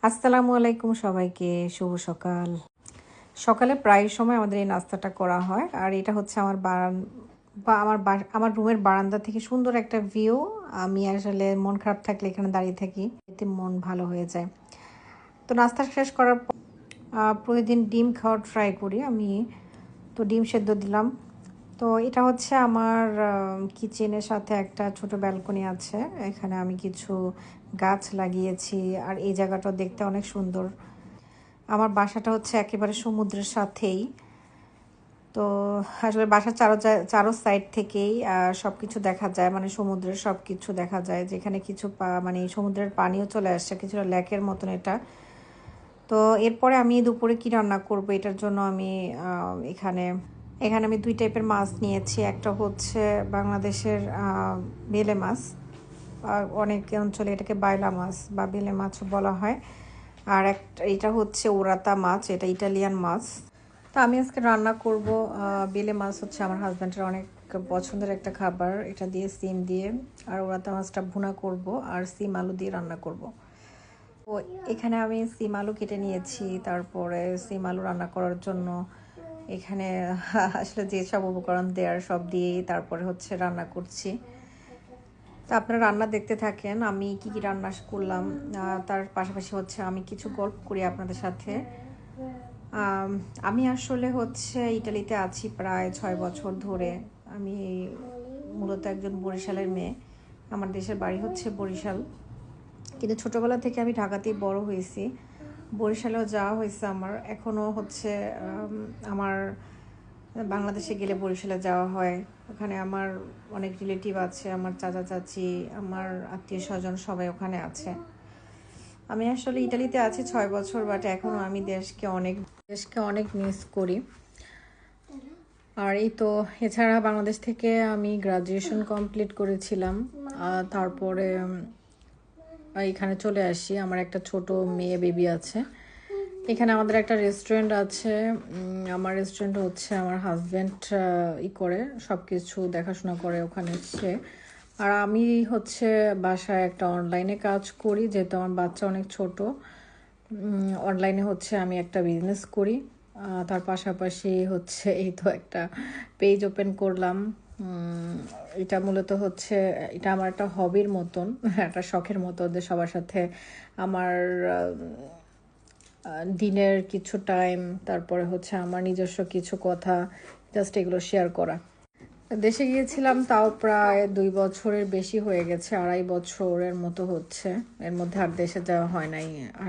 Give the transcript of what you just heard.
আসসালামু আলাইকুম সবাইকে, শুভ সকাল। সকালে প্রায় সময় আমাদের এই নাস্তাটা করা হয়। আর এটা হচ্ছে আমার আমার রুমের বারান্দা থেকে সুন্দর একটা ভিউ। আমি আসলে মন খারাপ থাকলে এখানে দাঁড়িয়ে থাকি, এতে মন ভালো হয়ে যায়। তো নাস্তা শেষ করার পর প্রতিদিন ডিম খাওয়ার ট্রাই করি আমি। তো ডিম সেদ্ধ দিলাম। তো এটা হচ্ছে আমার কিচেনের সাথে একটা ছোট ব্যালকনি আছে, এখানে আমি কিছু গাছ লাগিয়েছি। আর এই জায়গাটা দেখতে অনেক সুন্দর। আমার বাসাটা হচ্ছে একেবারে সমুদ্রের সাথেই। তো আসলে বাসার চারো সাইড থেকেই সব কিছু দেখা যায়, মানে সমুদ্রের সব কিছু দেখা যায়। যেখানে কিছু মানে সমুদ্রের পানিও চলে আসছে, কিছুটা লেকের মতন এটা। তো এরপরে আমি দুপুরে কি রান্না করব, এটার জন্য আমি এখানে এখানে আমি দুই টাইপের মাছ নিয়েছি। একটা হচ্ছে বাংলাদেশের বেলে মাছ, অনেক অঞ্চলে এটাকে বাইলা মাছ বা বেলে মাছও বলা হয়। আর এটা হচ্ছে ওরাতা মাছ, এটা ইটালিয়ান মাছ। তো আমি আজকে রান্না করব বেলে মাছ, হচ্ছে আমার হাজব্যান্ডের অনেক পছন্দের একটা খাবার। এটা দিয়ে সিম দিয়ে আর ওরাতা মাছটা ভুনা করব আর সিম আলু দিয়ে রান্না করব। তো এখানে আমি সিম আলু কেটে নিয়েছি, তারপরে সিম আলু রান্না করার জন্য এখানে আসলে যেসব উপকরণ দেওয়ার সব দিয়েই তারপরে হচ্ছে রান্না করছি। তো আপনারা রান্না দেখতে থাকেন আমি কি কি রান্না করলাম। তার পাশাপাশি হচ্ছে আমি কিছু গল্প করি আপনাদের সাথে। আমি আসলে হচ্ছে ইটালিতে আছি প্রায় 6 বছর ধরে। আমি মূলত একজন বরিশালের মেয়ে। আমার দেশের বাড়ি হচ্ছে বরিশাল, কিন্তু ছোটোবেলা থেকে আমি ঢাকাতেই বড় হয়েছি। বরিশালেও যাওয়া হয়েছে আমার, এখনও হচ্ছে আমার বাংলাদেশে গেলে বরিশালে যাওয়া হয়। ওখানে আমার অনেক রিলেটিভ আছে, আমার চাচা চাচি, আমার আত্মীয় স্বজন সবাই ওখানে আছে। আমি আসলে ইটালিতে আছি 6 বছর, বাট এখনও আমি দেশকে অনেক মিস করি। আর এই তো, এছাড়া বাংলাদেশ থেকে আমি গ্রাজুয়েশন কমপ্লিট করেছিলাম। তারপরে এখানে চলে আসি, আমার একটা ছোট মেয়ে বেবি আছে। এখানে আমাদের একটা রেস্টুরেন্ট আছে। আমার রেস্টুরেন্ট হচ্ছে আমার হাজব্যান্ড করে সব কিছু দেখাশোনা করে ওখানে সে। আর আমি হচ্ছে বাসায় একটা অনলাইনে কাজ করি, যেহেতু আমার বাচ্চা অনেক ছোট। অনলাইনে হচ্ছে আমি একটা বিজনেস করি। তার পাশাপাশি হচ্ছে এই তো একটা পেজ ওপেন করলাম। এটা মূলত হচ্ছে, এটা আমার একটা হবির মতন, একটা শখের মতো, যে সবার সাথে আমার দিনের কিছু টাইম, তারপরে হচ্ছে আমার নিজস্ব কিছু কথা, জাস্ট এগুলো শেয়ার করা। দেশে গিয়েছিলাম তাও প্রায় 2 বছরের বেশি হয়ে গেছে, 2.5 বছরের মতো হচ্ছে। এর মধ্যে আর দেশে যাওয়া হয় নাই। আর